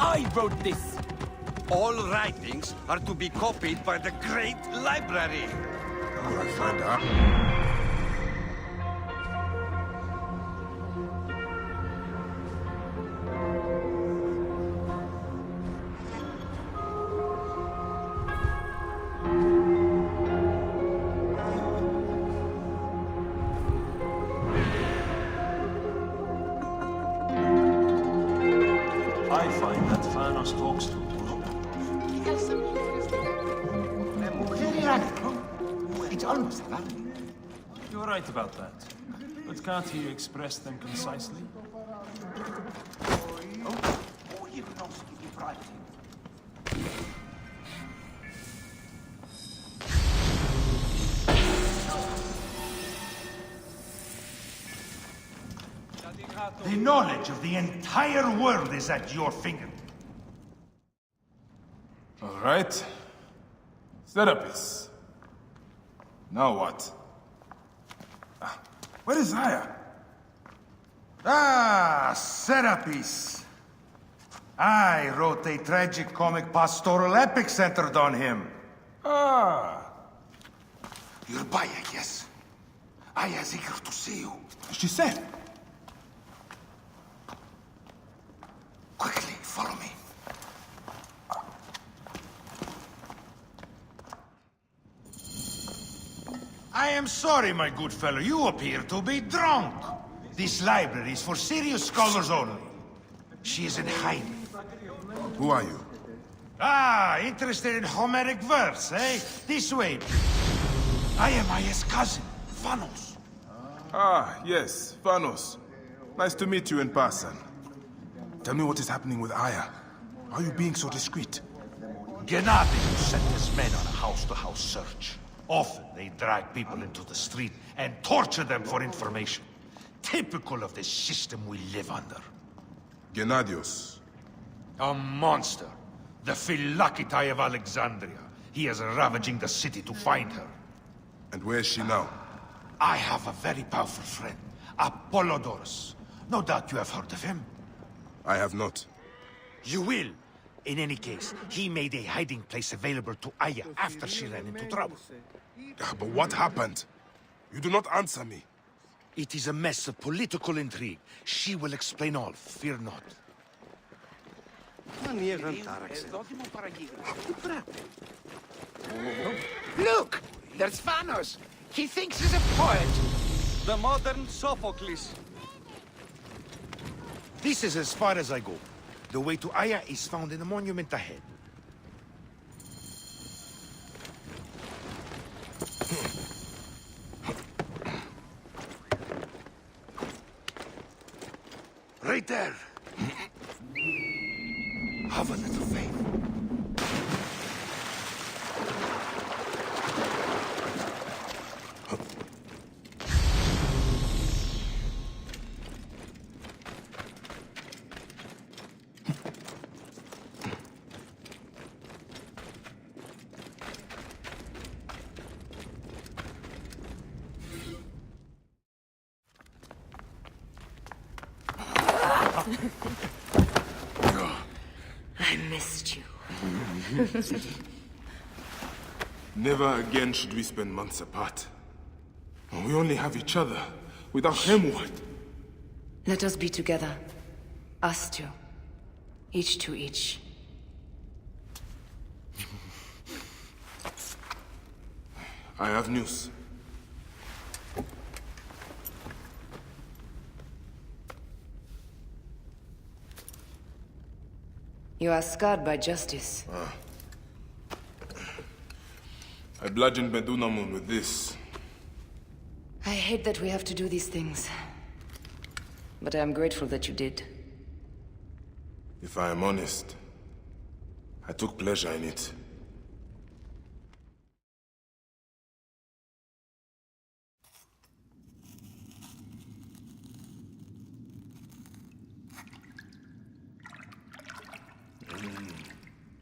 I wrote this! All writings are to be copied by the Great Library. How will I find out? I find that Thanos talks too much. It's almost right. You're right about that. But can't he express them concisely? The knowledge of the entire world is at your finger. All right. Serapis. Now what? Where is Aya? Ah, Serapis. I wrote a tragic comic pastoral epic centered on him. Ah. You're Bayek, yes? Aya is eager to see you. She said. Quickly, follow me. I am sorry, my good fellow. You appear to be drunk. This library is for serious scholars only. She is in hiding. Who are you? Ah, interested in Homeric verse, eh? This way. I am Aya's cousin, Vanos. Ah, yes, Vanos. Nice to meet you in person. Tell me what is happening with Aya. Why are you being so discreet? Gennadius sent his men on a house-to-house search. Often they drag people into the street and torture them for information. Typical of the system we live under. Gennadius. A monster. The Philakitae of Alexandria. He is ravaging the city to find her. And where is she now? I have a very powerful friend, Apollodorus. No doubt you have heard of him. I have not. You will. In any case, he made a hiding place available to Aya after she ran into trouble. But what happened? You do not answer me. It is a mess of political intrigue. She will explain all, fear not. Look! There's Thanos! He thinks he's a poet! The modern Sophocles. This is as far as I go. The way to Aya is found in the monument ahead. Right there. Have a little faith. I missed you. Never again should we spend months apart. We only have each other. Without him, what? Let us be together. Us two. Each to each. I have news. You are scarred by justice. I bludgeoned Medunamun with this. I hate that we have to do these things. But I am grateful that you did. If I am honest, I took pleasure in it.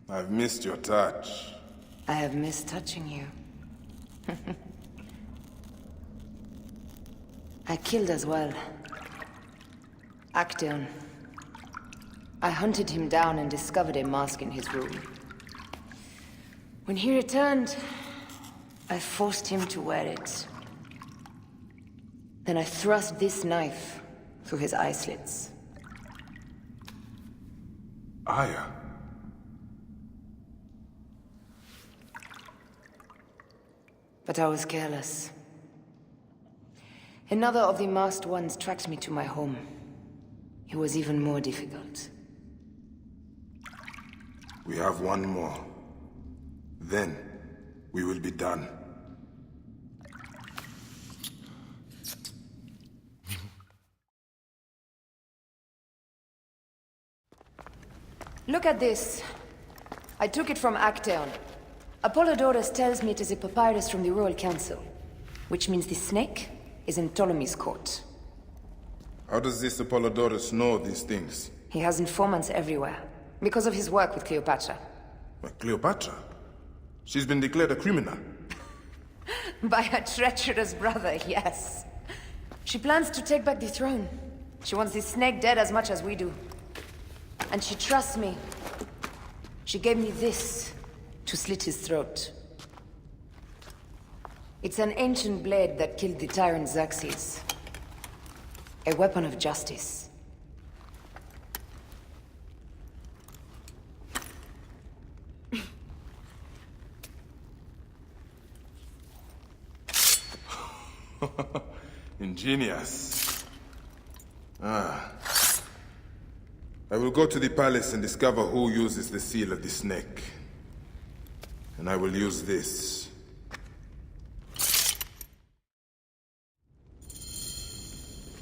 I've missed your touch. I have missed touching you. I killed as well. Actaeon. I hunted him down and discovered a mask in his room. When he returned, I forced him to wear it. Then I thrust this knife through his eye slits. Aya? But I was careless. Another of the masked ones tracked me to my home. It was even more difficult. We have one more. Then, we will be done. Look at this. I took it from Actaeon. Apollodorus tells me it is a papyrus from the Royal Council, which means the snake is in Ptolemy's court. How does this Apollodorus know these things? He has informants everywhere, because of his work with Cleopatra. But Cleopatra? She's been declared a criminal. By her treacherous brother, yes. She plans to take back the throne. She wants the snake dead as much as we do. And she trusts me. She gave me this to slit his throat. It's an ancient blade that killed the tyrant Xerxes. A weapon of justice. Ingenious. I will go to the palace and discover who uses the seal of the snake. And I will use this.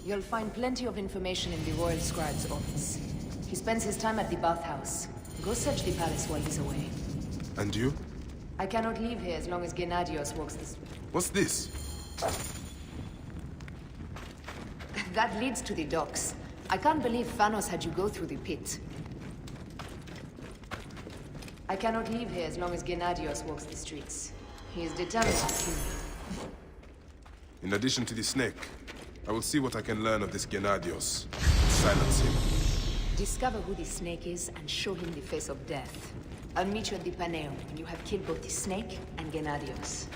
You'll find plenty of information in the Royal Scribe's office. He spends his time at the bathhouse. Go search the palace while he's away. And you? I cannot leave here as long as Gennadios walks this way. What's this? That leads to the docks. I can't believe Thanos had you go through the pit. I cannot leave here as long as Gennadios walks the streets. He is determined to kill me. In addition to the snake, I will see what I can learn of this Gennadios. Silence him. Discover who the snake is and show him the face of death. I'll meet you at the Paneo when you have killed both the snake and Gennadios.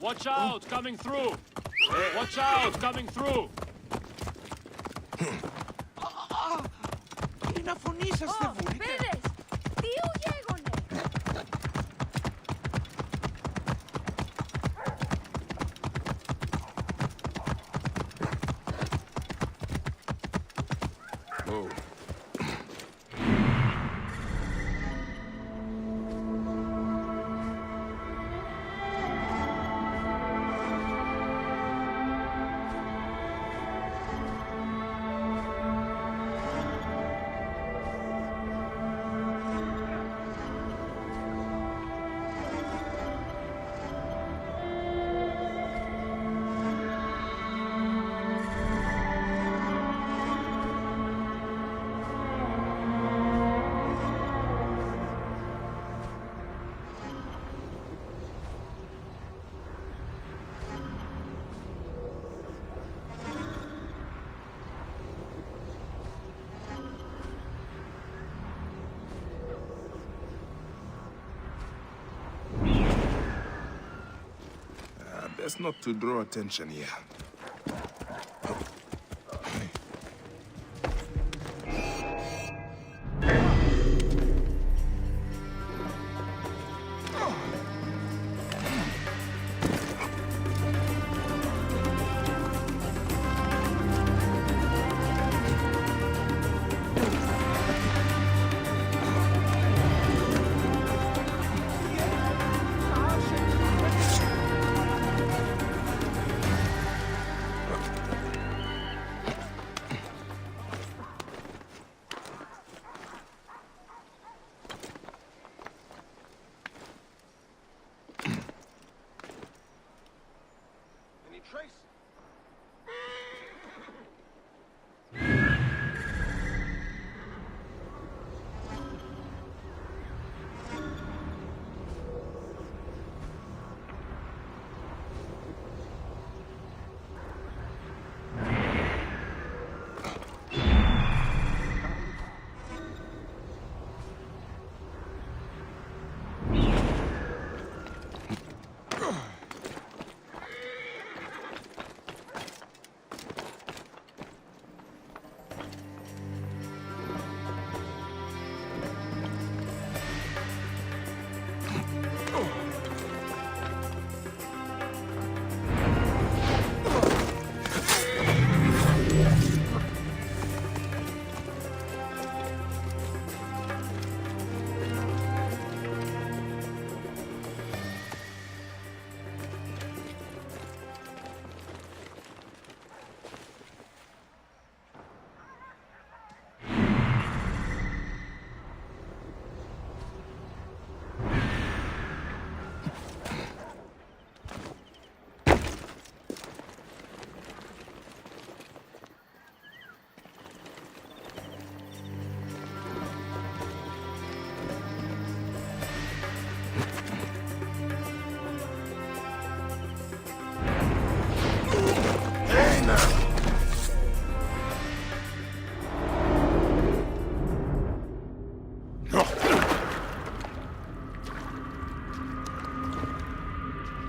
Watch out, coming through! Watch out, coming through! Είναι να φωνήσαστε, βουλείτε. Πήρες! Τι γέγονε! Oh. Best not to draw attention here.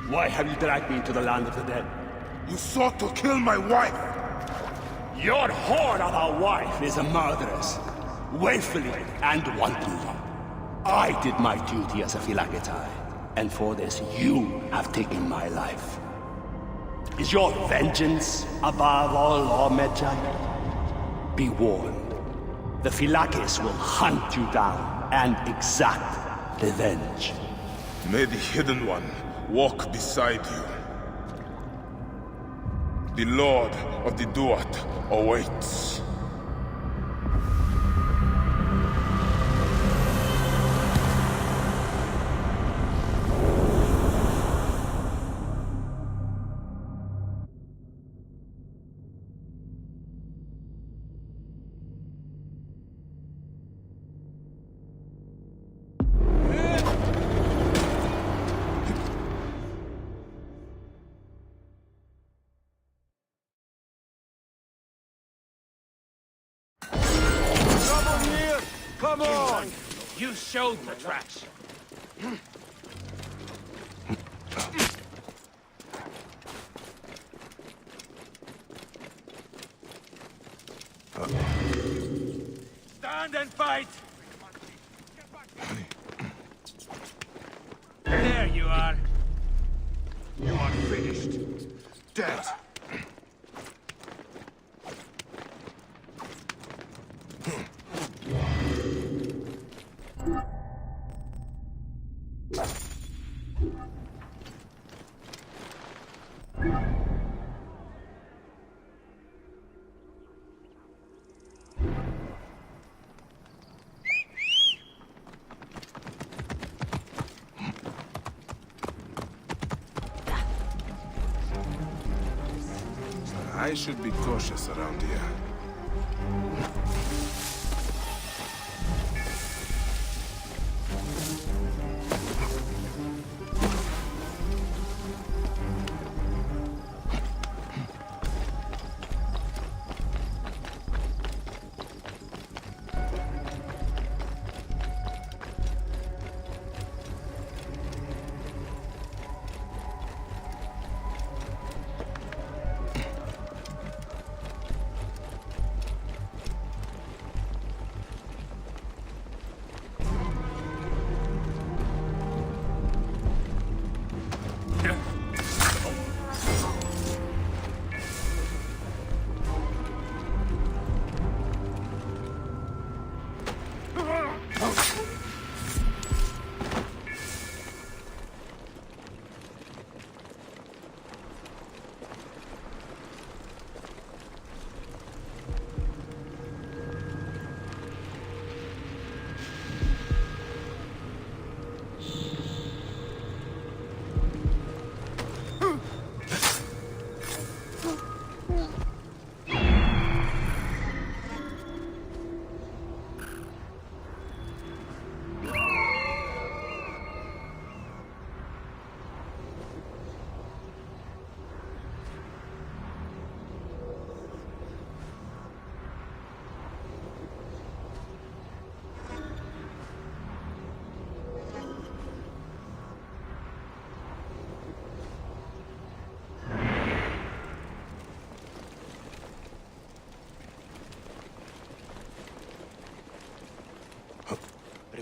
Why have you dragged me into the land of the dead? You sought to kill my wife! Your whore of a wife is a murderess, willfully and wantonly. I did my duty as a Phylagetai, and for this you have taken my life. Is your vengeance above all law, Medjay? Be warned. The Phylages will hunt you down and exact revenge. May the Hidden One walk beside you. The Lord of the Duat awaits. Come on! You showed the tracks. Stand and fight! There you are. You are finished. Dead. I should be cautious around here.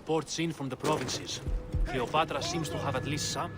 Reports in from the provinces. Cleopatra seems to have at least some.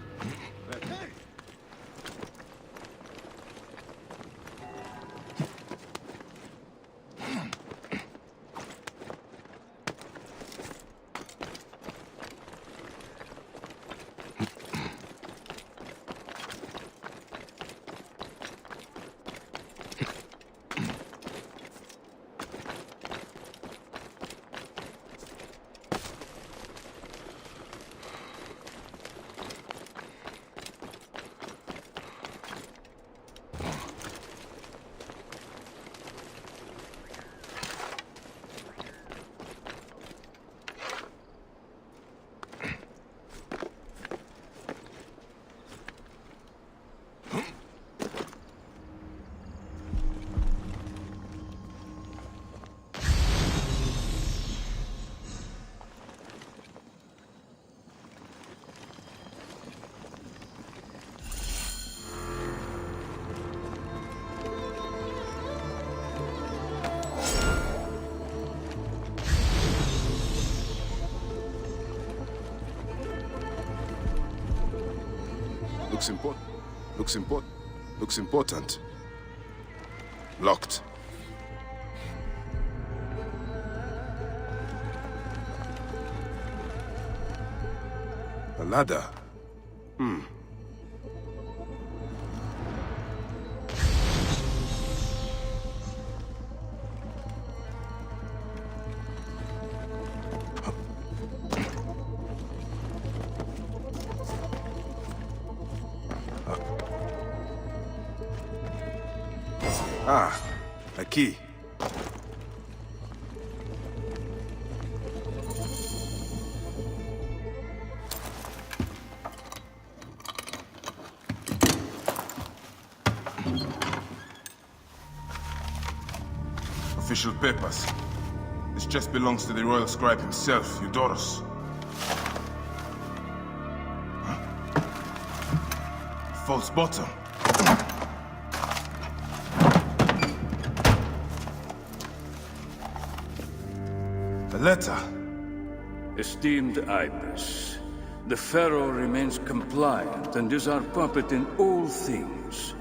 Looks important. Locked. A ladder. Ah, a key. Official papers. This chest belongs to the royal scribe himself, Eudoros. Huh? False bottom. A letter. Esteemed Ibis, the Pharaoh remains compliant and is our puppet in all things.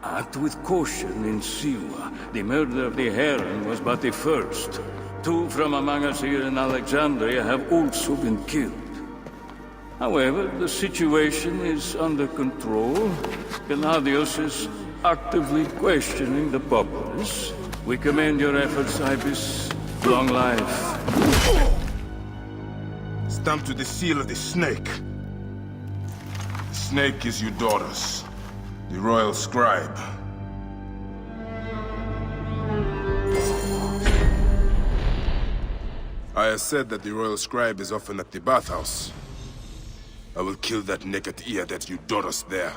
Act with caution in Siwa. The murder of the Heron was but the first. 2 from among us here in Alexandria have also been killed. However, the situation is under control. Gennadios is actively questioning the populace. We commend your efforts, Ibis. Long life. Stamped with the seal of the snake. The snake is Eudoros, the royal scribe. I have said that the royal scribe is often at the bathhouse. I will kill that naked ear that's Eudoros there.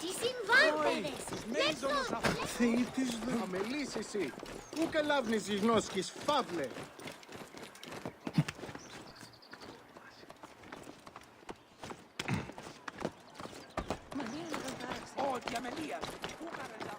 Τι συμβάντερες! Λέξω! Θεή της Αμελής εσύ! Πού καλάβνεις οι γνώσκεις, φαύλε! Όχι, αμελίας! Πού καρελά!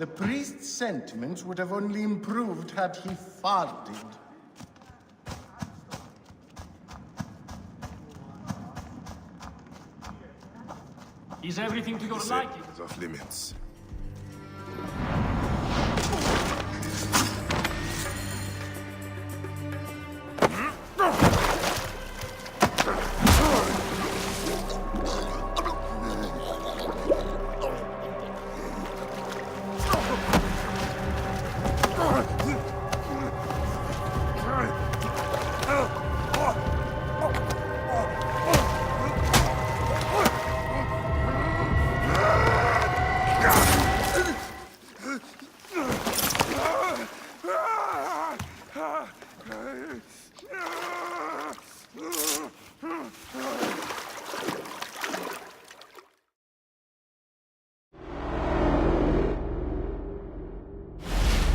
The priest's sentiments would have only improved had he farted. Is everything to your liking? It's off limits.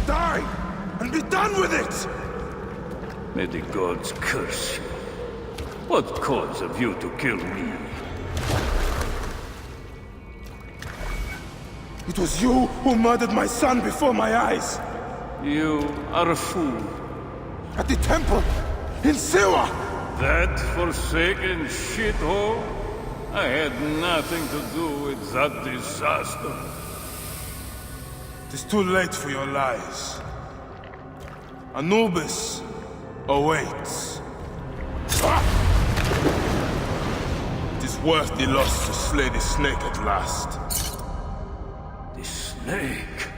Die! And be done with it! May the gods curse you. What cause have you to kill me? It was you who murdered my son before my eyes! You are a fool. At the temple! In Siwa! That forsaken shithole? I had nothing to do with that disaster. It is too late for your lies. Anubis awaits. It is worth the loss to slay the snake at last. The snake?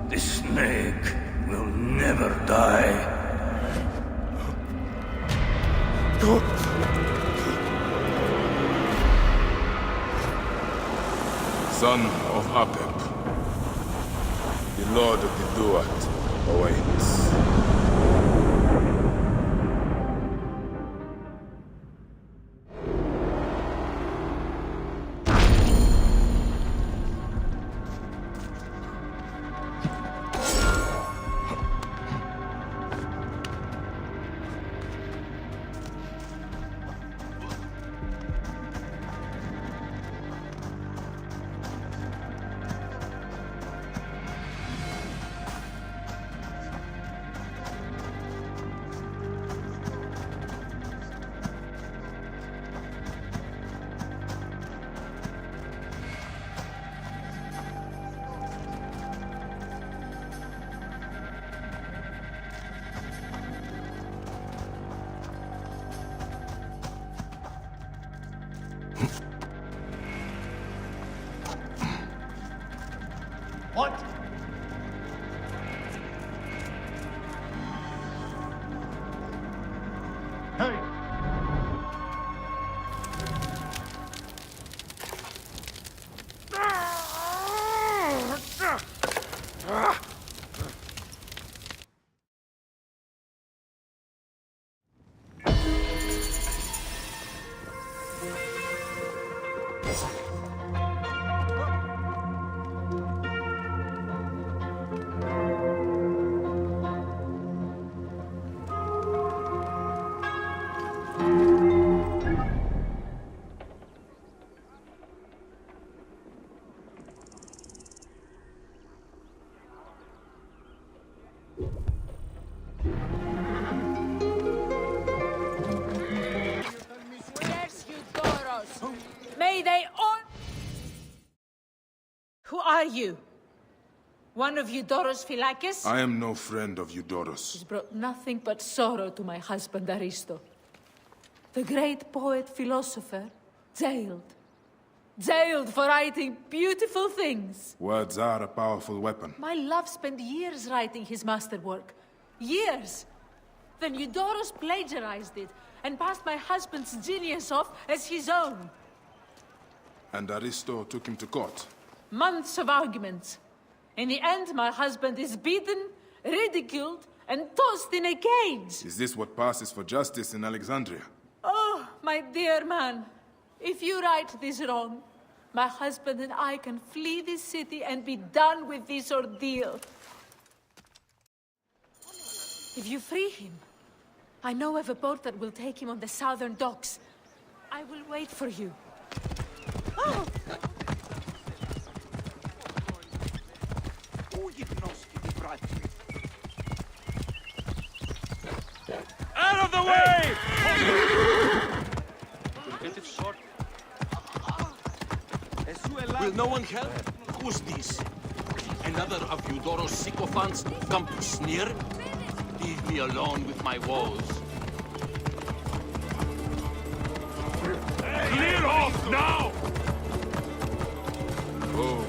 The snake will never die. Son of Apep, the Lord of the Duat awaits. What? Hey! May they all... Who are you? One of Eudoros Phylakis? I am no friend of Eudoros. He's brought nothing but sorrow to my husband Aristo. The great poet philosopher, jailed. Jailed for writing beautiful things. Words are a powerful weapon. My love spent years writing his masterwork. Years! Then Eudoros plagiarized it and passed my husband's genius off as his own. And Aristo took him to court. Months of arguments. In the end, my husband is beaten, ridiculed, and tossed in a cage. Is this what passes for justice in Alexandria? Oh, my dear man. If you right this wrong, my husband and I can flee this city and be done with this ordeal. If you free him, I know of a boat that will take him on the southern docks. I will wait for you. Oh! Out of the way! Will no one help? Who's this? Another of Eudoros sycophants come to sneer? Leave me alone with my woes. Clear off now! Oh.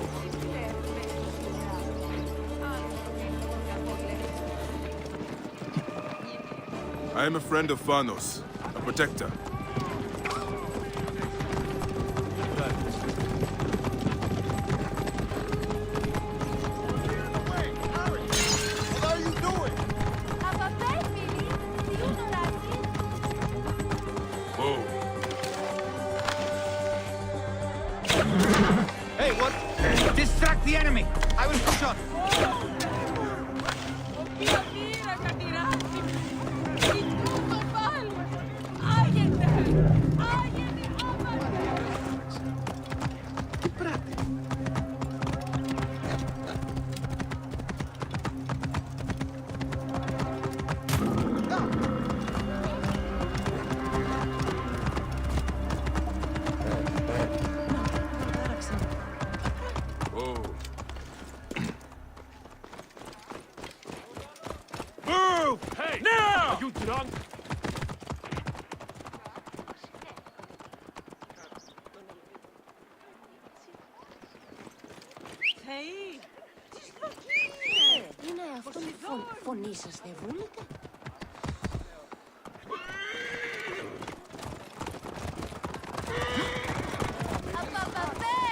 I am a friend of Phanos, a protector. Hey, what? Distract the enemy! I will push on! Hey! Now! Are you drunk? Hey! Είναι αυτό η φωνή σας, δεν βούλετε? Απαπαπέ!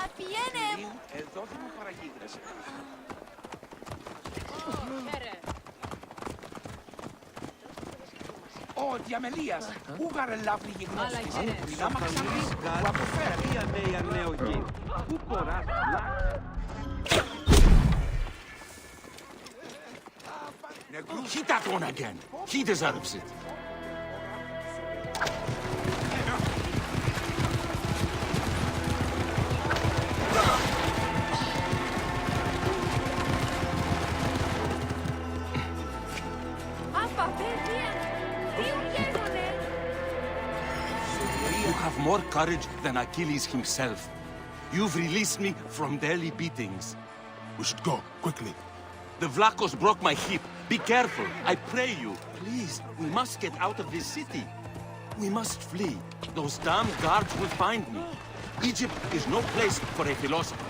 Αφιένε! Εδώ δεν μου παραγίδρασε. Ο Διαμελίας, ούγαρε λαύρη γυμνώστης. Μιλά μαξανής, που αποφέρει. Μία νέα νέο γη. Πού κοράς, He that one again. He deserves it. You have more courage than Achilles himself. You've released me from daily beatings. We should go, quickly. The Vlachos broke my hip. Be careful, I pray you. Please, we must get out of this city. We must flee. Those damned guards will find me. Egypt is no place for a philosopher.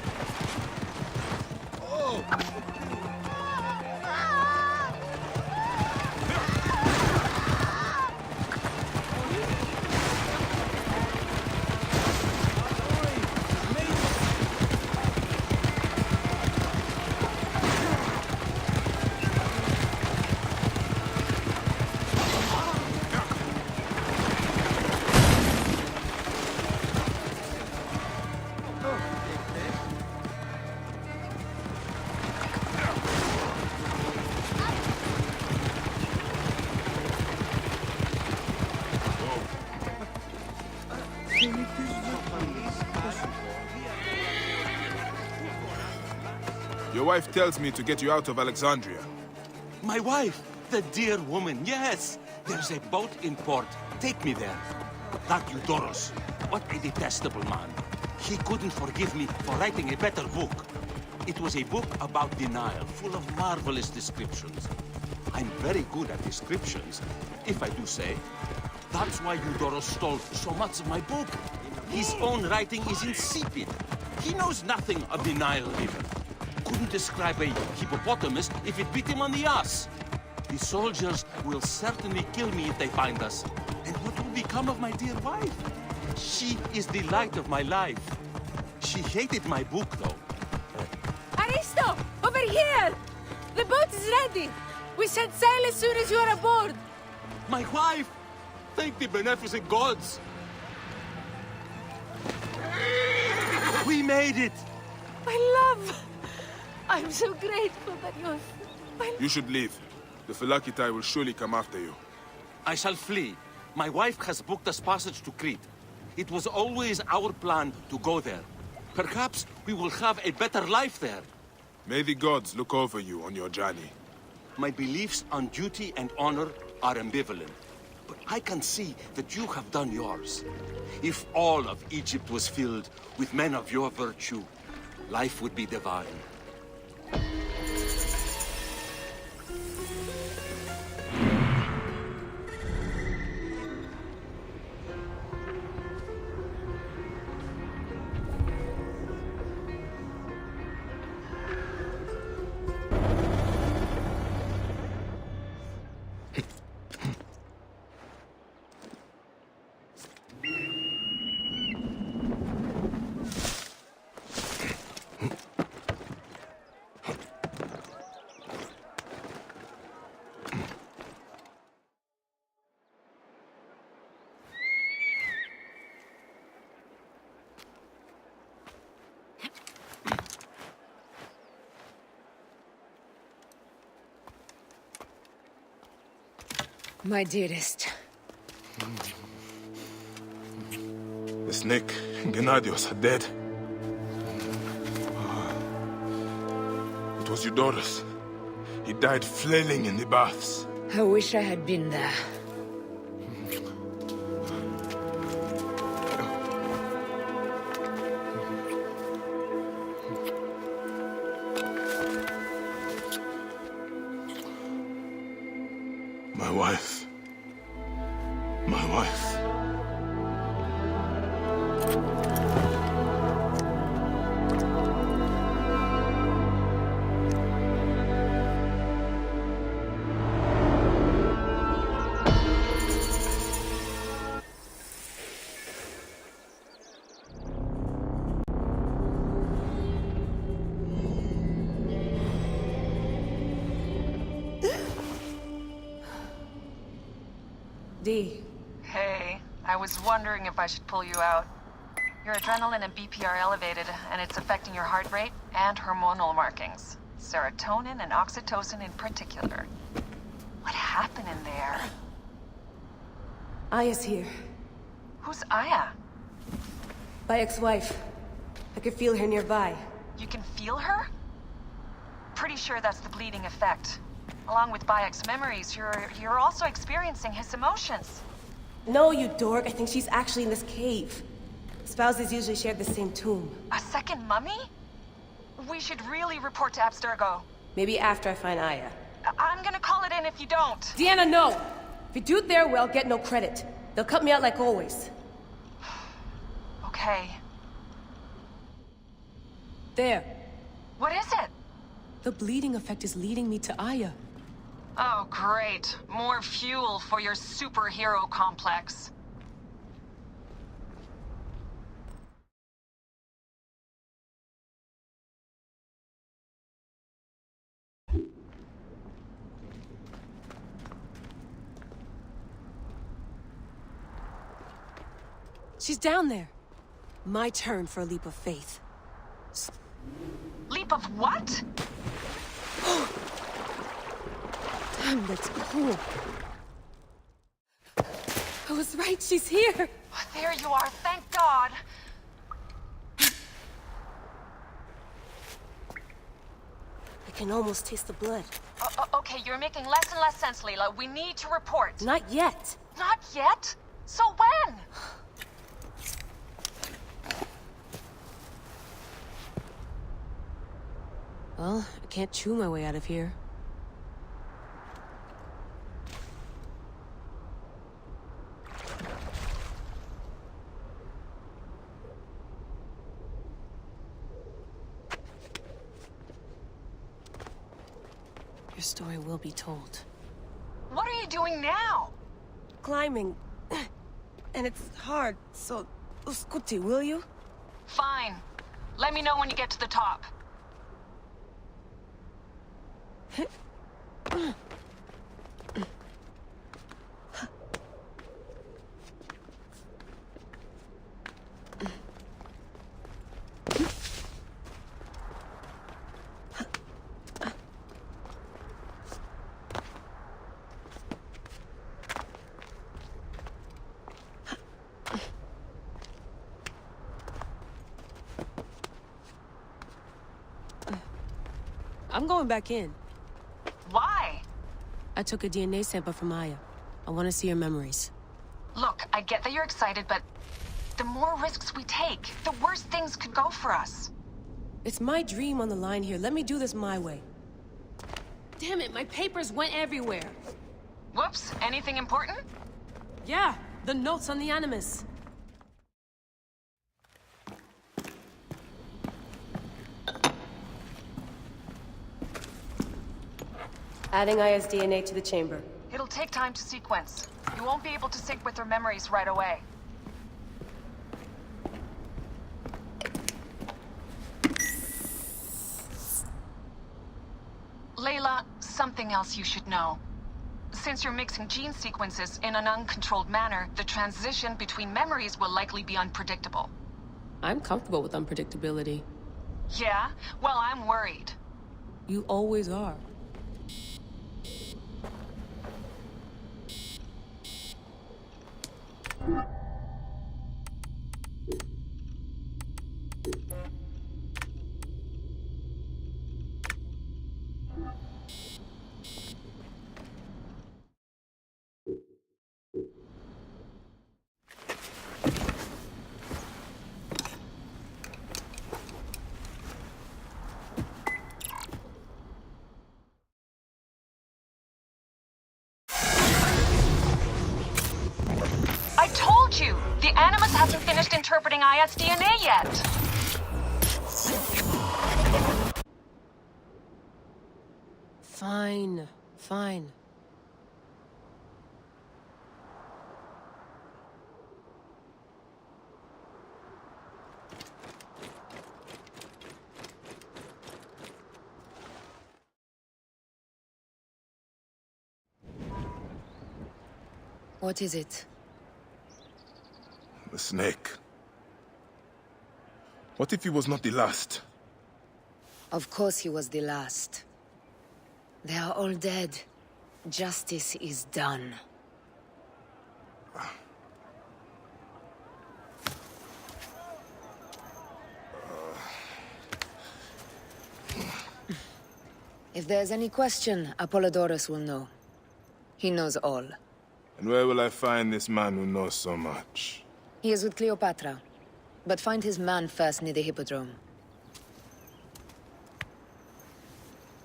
Your wife tells me to get you out of Alexandria. My wife, the dear woman, yes. There's a boat in port. Take me there. That Eudoros, what a detestable man. He couldn't forgive me for writing a better book. It was a book about the Nile, full of marvelous descriptions. I'm very good at descriptions, if I do say. That's why Eudoros stole so much of my book. His own writing is insipid. He knows nothing of the Nile River. Couldn't describe a hippopotamus if it bit him on the ass. The soldiers will certainly kill me if they find us. And what will become of my dear wife? She is the light of my life. She hated my book, though. Aristo! Over here! The boat is ready! We set sail as soon as you are aboard! My wife! Thank the beneficent gods! We made it! My love! I'm so grateful that you're... You should leave. The Phylakitai will surely come after you. I shall flee. My wife has booked us passage to Crete. It was always our plan to go there. Perhaps we will have a better life there. May the gods look over you on your journey. My beliefs on duty and honor are ambivalent. But I can see that you have done yours. If all of Egypt was filled with men of your virtue, life would be divine. My dearest. The snake, Gennadios, are dead. It was Eudorus. He died flailing in the baths. I wish I had been there. My wife. My wife. Dee. Hey, I was wondering if I should pull you out. Your adrenaline and BP are elevated, and it's affecting your heart rate and hormonal markings. Serotonin and oxytocin in particular. What happened in there? Aya's here. Who's Aya? Bayek's wife. I could feel her nearby. You can feel her? Pretty sure that's the bleeding effect. Along with Bayek's memories, you're also experiencing his emotions. No, you dork. I think she's actually in this cave. Spouses usually share the same tomb. A second mummy? We should really report to Abstergo. Maybe after I find Aya. I'm gonna call it in if you don't. Deanna, no! If you do it there, well, get no credit. They'll cut me out like always. Okay. There. What is it? The bleeding effect is leading me to Aya. Oh, great. More fuel for your superhero complex. She's down there. My turn for a leap of faith. Leap of what? Damn, that's cool. I was right, she's here. Oh, there you are, thank God. I can almost taste the blood. Okay, you're making less and less sense, Leela. We need to report. Not yet. Not yet? So when? Well, I can't chew my way out of here. Your story will be told. What are you doing now? Climbing. And it's hard, so... Scuti, will you? Fine. Let me know when you get to the top. I'm going back in. Why? I took a DNA sample from Aya. I want to see her memories. Look, I get that you're excited, but the more risks we take, the worse things could go for us. It's my dream on the line here. Let me do this my way. Damn it, my papers went everywhere. Whoops, anything important? Yeah, the notes on the Animus. Adding Aya's DNA to the chamber. It'll take time to sequence. You won't be able to sync with her memories right away. Layla, something else you should know. Since you're mixing gene sequences in an uncontrolled manner, the transition between memories will likely be unpredictable. I'm comfortable with unpredictability. Yeah? Well, I'm worried. You always are. I told you! The Animus hasn't finished interpreting Aya's DNA yet! Fine, fine. What is it? The snake. What if he was not the last? Of course he was the last. They are all dead. Justice is done. If there's any question, Apollodorus will know. He knows all. And where will I find this man who knows so much? He is with Cleopatra. But find his man first near the Hippodrome.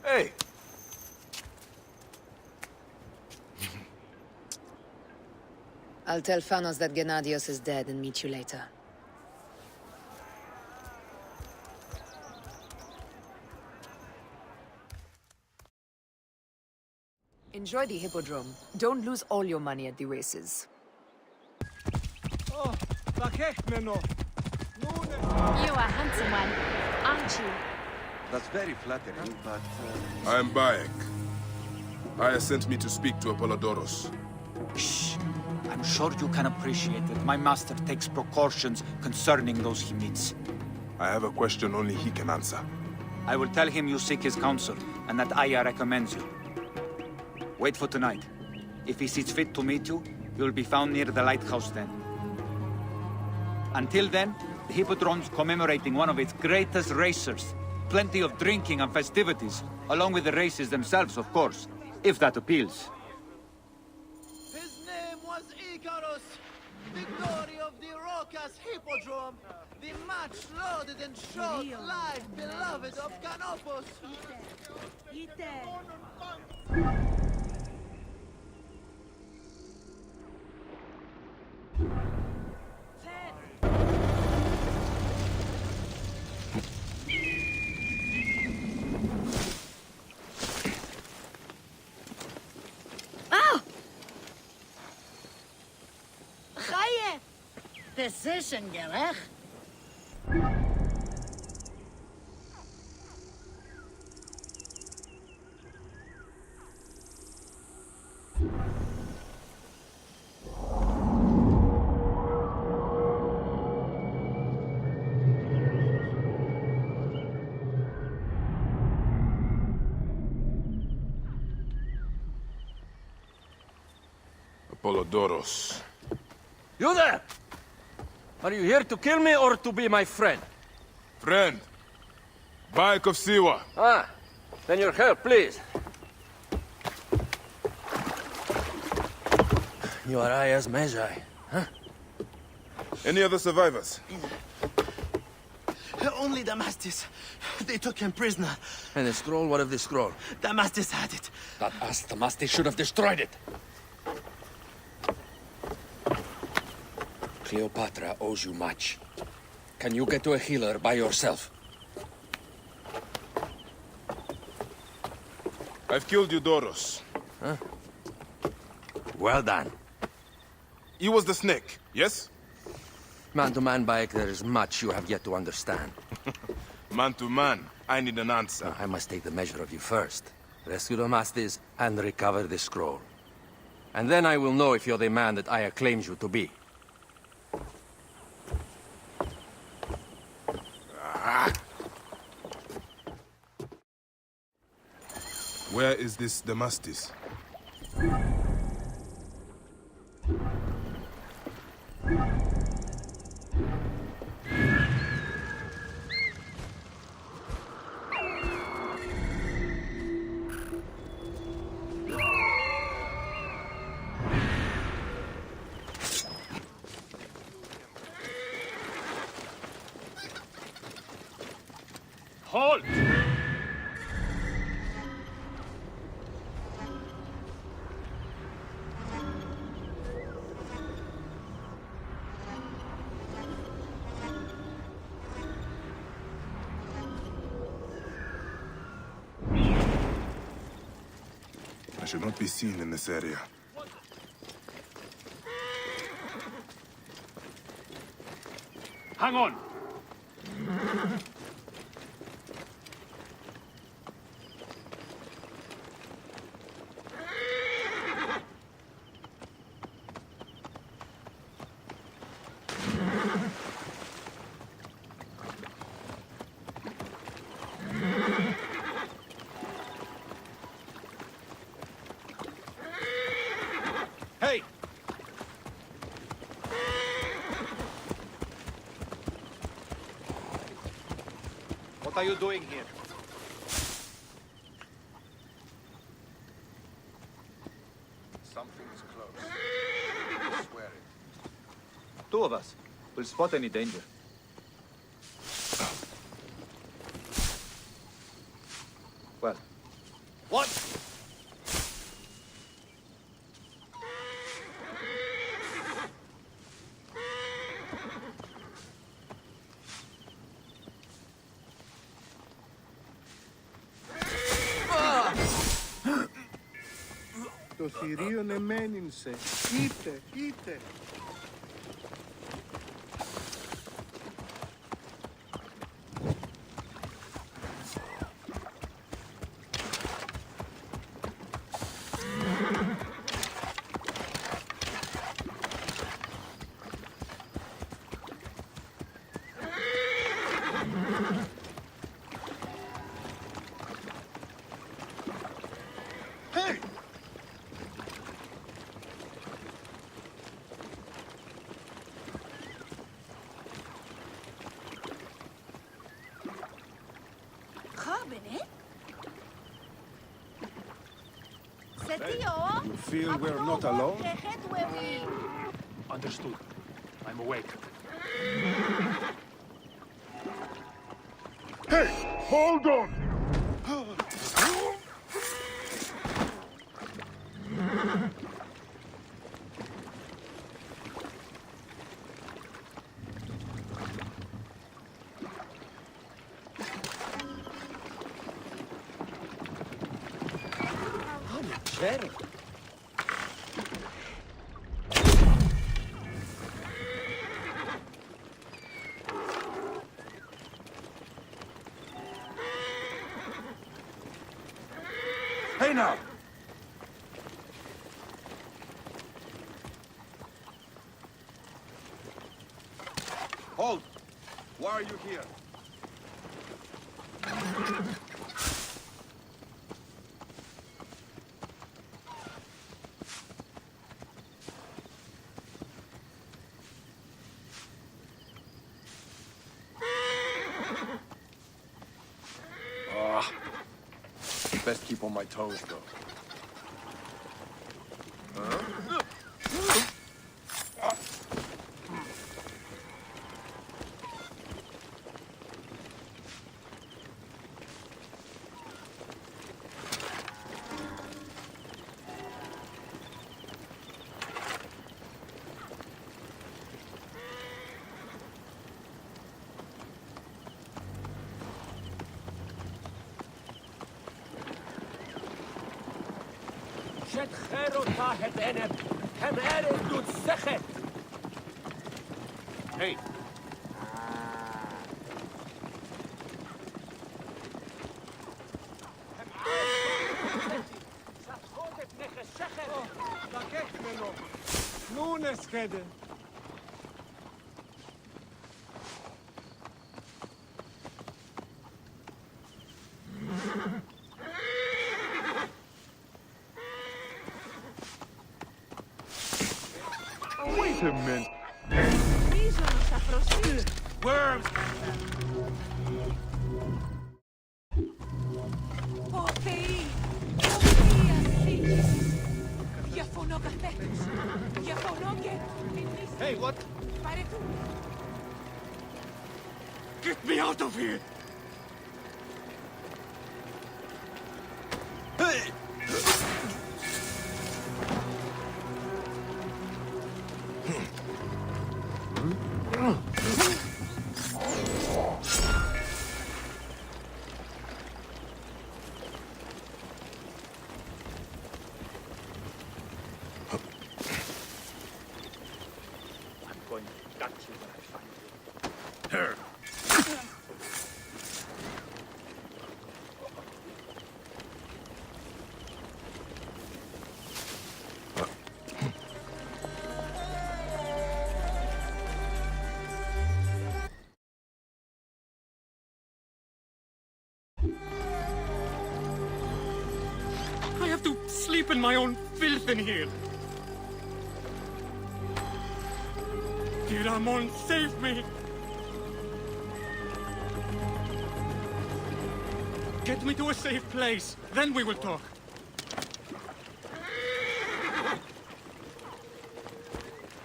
Hey! I'll tell Phanos that Gennadios is dead and meet you later. Enjoy the Hippodrome. Don't lose all your money at the races. Oh, Bakek, You are handsome one, aren't you? That's very flattering, but... I am Bayek. Aya sent me to speak to Apollodorus. Shh. I'm sure you can appreciate that my master takes precautions concerning those he meets. I have a question only he can answer. I will tell him you seek his counsel, and that Aya recommends you. Wait for tonight. If he sees fit to meet you, you will be found near the lighthouse then. Until then, the Hippodrome's commemorating one of its greatest racers. Plenty of drinking and festivities, along with the races themselves, of course, if that appeals. His name was Icarus, victory of the raucous Hippodrome, the much-lauded and short-lived beloved of Canopus. Decision gerecht. Apollodorus. You there! Are you here to kill me or to be my friend? Friend. Bayek of Siwa. Ah, Then your help, please. You are Aya's Magi, huh? Any other survivors? Only Damastis. They took him prisoner. And the scroll? What of the scroll? Damastis had it. That ass Damastis should have destroyed it. Cleopatra owes you much. Can you get to a healer by yourself? I've killed Eudoros. Huh? Well done. He was the snake, yes? Man to man, Bayek, there is much you have yet to understand. Man to man, I need an answer. I must take the measure of you first. Rescue Damastis and recover the scroll. And then I will know if you're the man that Aya claims you to be. Where is this Damastis? Halt! I should not be seen in this area. Hang on! Hey! What are you doing here? Something is close. I swear it. Two of us. We'll spot any danger. Well. What? Το θηρίον εμένυνσε. Είτε. You feel we're not alone? Understood. I'm awake. Hey! Hold on! Very. Hey now! Hold! Why are you here? keep on my toes, though. Hey. Wait a minute. Worms! Hey, what? Get me out of here! I have to sleep in my own filth in here. Dear Amon, save me! Get me to a safe place, then we will talk.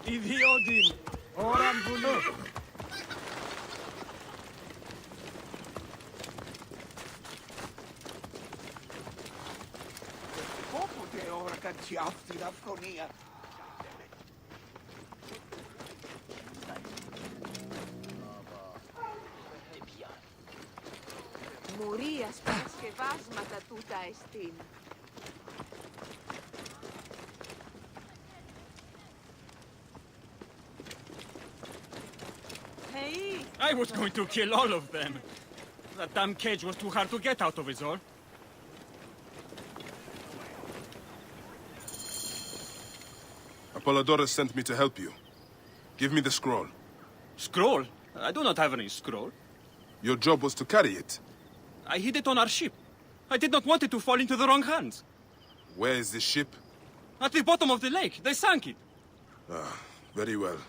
Idi ODEEN, oran bunu. Όποτε ώρα κάνει αυτή την αυθονία. Μουρίας παρασκευάσματα τούτα εστίν. I was going to kill all of them. That damn cage was too hard to get out of, is all. Apollodorus sent me to help you. Give me the scroll. Scroll? I do not have any scroll. Your job was to carry it. I hid it on our ship. I did not want it to fall into the wrong hands. Where is the ship? At the bottom of the lake. They sank it. Ah, very well.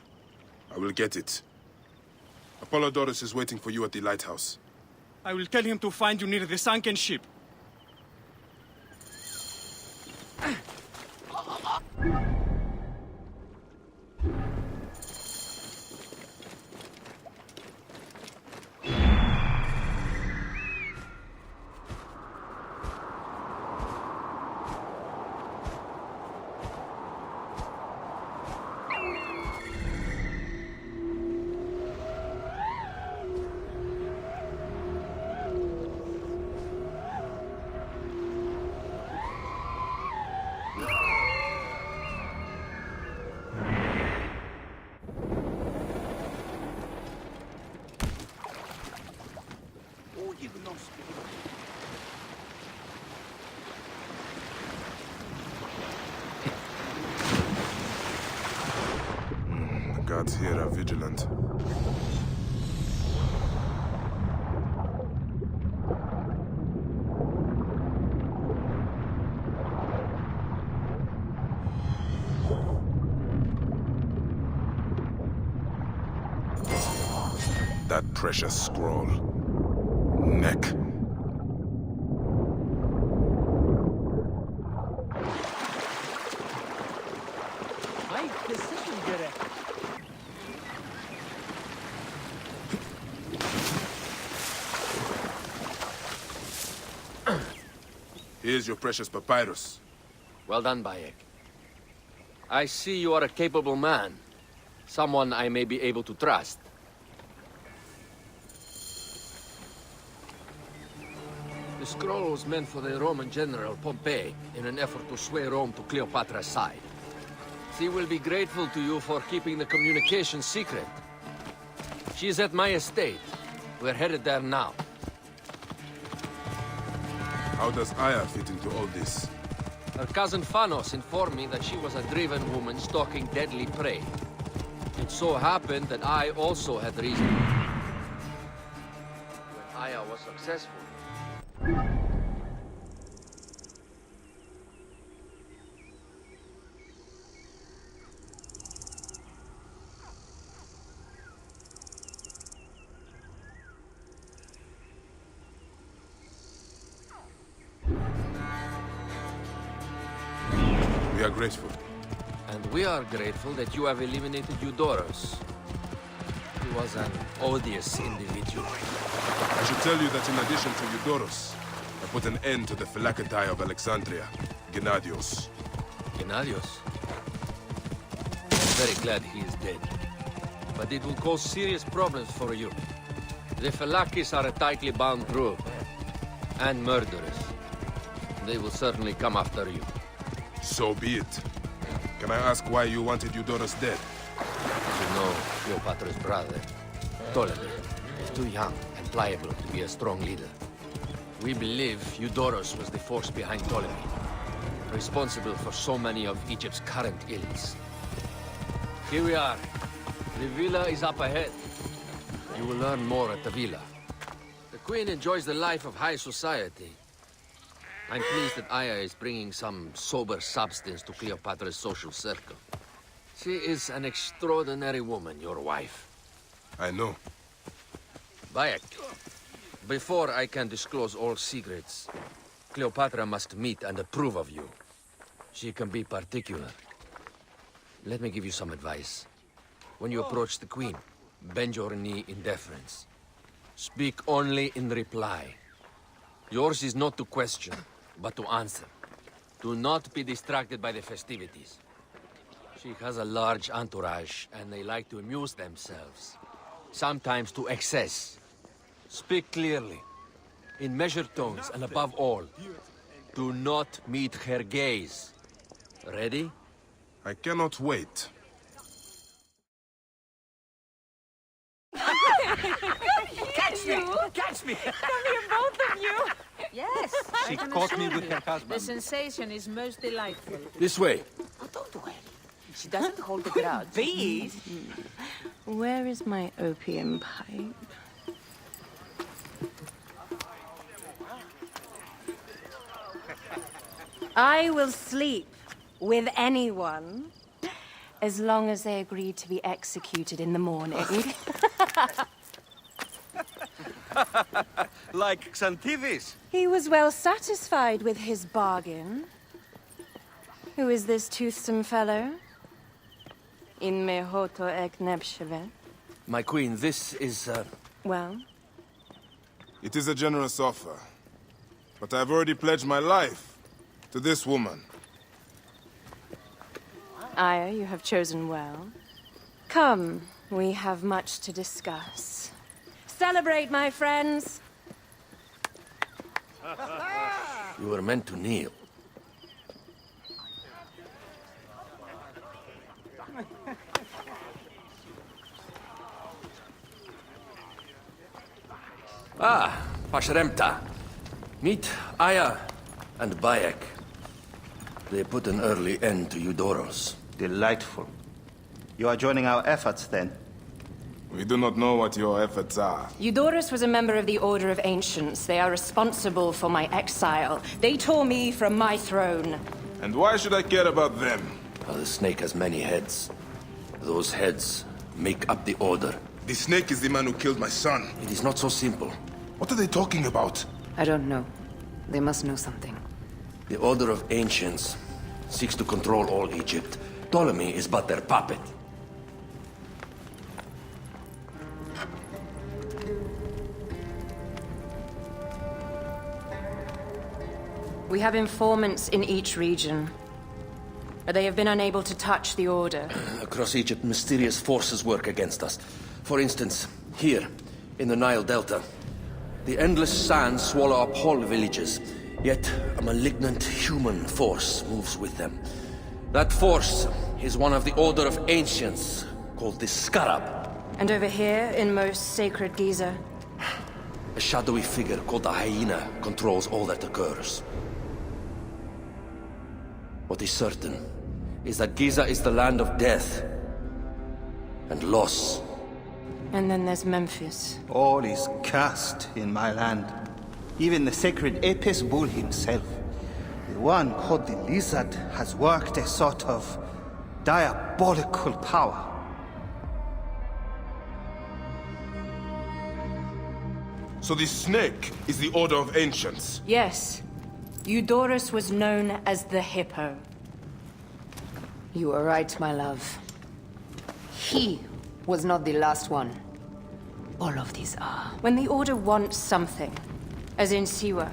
I will get it. Apollodorus is waiting for you at the lighthouse. I will tell him to find you near the sunken ship. The guards here are vigilant. That precious scroll. Neck. Here's your precious papyrus. Well done, Bayek. I see you are a capable man. Someone I may be able to trust. The scroll was meant for the Roman general Pompey in an effort to sway Rome to Cleopatra's side. She will be grateful to you for keeping the communication secret. She is at my estate. We're headed there now. How does Aya fit into all this? Her cousin Phanos informed me that she was a driven woman stalking deadly prey. It so happened that I also had reason. When Aya was successful, we are grateful. and we are grateful that you have eliminated Eudoros. He was an odious individual. I should tell you that in addition to Eudoros, I put an end to the Phylacetae of Alexandria, Gennadios. Gennadios? I'm very glad he is dead. But it will cause serious problems for you. The Phylakis are a tightly bound group. And murderers. They will certainly come after you. So be it. Can I ask why you wanted Eudoros dead? You know Cleopatra's brother, Ptolemy, is too young and pliable to be a strong leader. We believe Eudoros was the force behind Ptolemy, responsible for so many of Egypt's current ills. Here we are. The villa is up ahead. You will learn more at the villa. The Queen enjoys the life of high society. I'm pleased that Aya is bringing some sober substance to Cleopatra's social circle. She is an extraordinary woman, your wife. I know. Buyek, before I can disclose all secrets, Cleopatra must meet and approve of you. She can be particular. Let me give you some advice. When you approach the Queen, bend your knee in deference. Speak only in reply. Yours is not to question, but to answer. Do not be distracted by the festivities. She has a large entourage, and they like to amuse themselves. Sometimes to excess. Speak clearly, in measured tones, and above all, do not meet her gaze. Ready? I cannot wait. Catch me! Catch me! Come here, both of you! Yes. She caught me with her The husband. sensation is most delightful. This way. Don't worry. She doesn't hold a grudge. Please. Where is my opium pipe? I will sleep with anyone as long as they agree to be executed in the morning. Like Xanthivis. He was well satisfied with his bargain. Who is this toothsome fellow? In mehoto ek nebshevet. My queen, this is, Well? It is a generous offer. But I've already pledged my life to this woman. Aya, you have chosen well. Come, we have much to discuss. Celebrate, my friends! you were meant to kneel. Ah, Pashremta. Meet Aya and Bayek. They put an early end to Eudoros. Delightful. You are joining our efforts, then? We do not know what your efforts are. Eudoros was a member of the Order of Ancients. They are responsible for my exile. They tore me from my throne. And why should I care about them? The snake has many heads. Those heads make up the Order. The snake is the man who killed my son. It is not so simple. What are they talking about? I don't know. They must know something. The Order of Ancients seeks to control all Egypt. Ptolemy is but their puppet. We have informants in each region, but they have been unable to touch the Order. Across Egypt, mysterious forces work against us. For instance, here, in the Nile Delta, the endless sands swallow up whole villages, yet a malignant human force moves with them. That force is one of the Order of Ancients, called the Scarab. And over here, in most sacred Giza? A shadowy figure called the Hyena controls all that occurs. What is certain is that Giza is the land of death and loss. And then there's Memphis. All is cursed in my land. Even the sacred Apis bull himself. The one called the Lizard has worked a sort of diabolical power. So the snake is the Order of Ancients? Yes. Eudorus was known as the Hippo. You are right, my love. He was not the last one. All of these are. When the Order wants something, as in Siwa,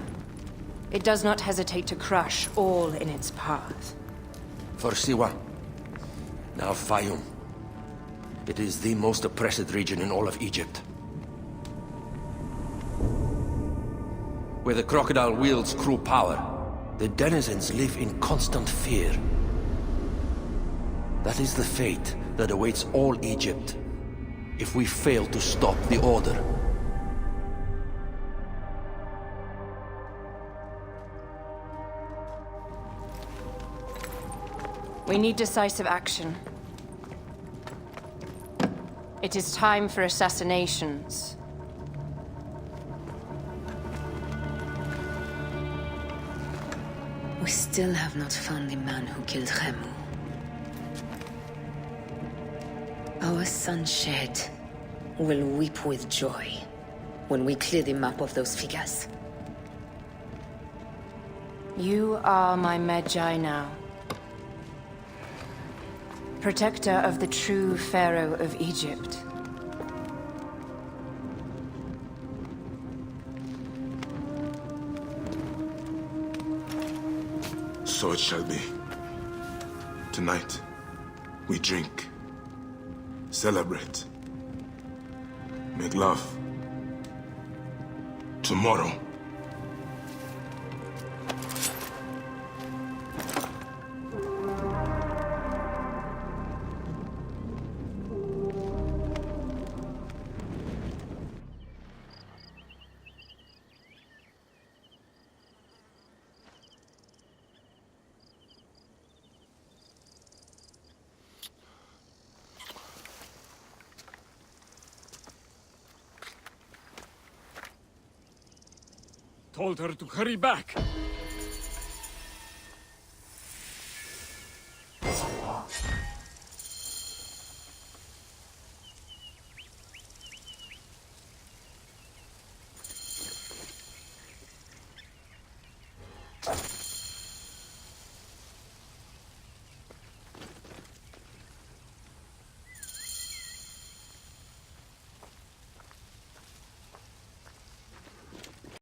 it does not hesitate to crush all in its path. For Siwa, now Fayum. It is the most oppressed region in all of Egypt. Where the crocodile wields cruel power, the denizens live in constant fear. That is the fate that awaits all Egypt if we fail to stop the Order. We need decisive action. It is time for assassinations. We still have not found the man who killed Khemu. Our son Shed will weep with joy when we clear the map of those figures. You are my Magi now. Protector of the true Pharaoh of Egypt. So it shall be. Tonight, we drink, celebrate, make love. Tomorrow, Told her to hurry back.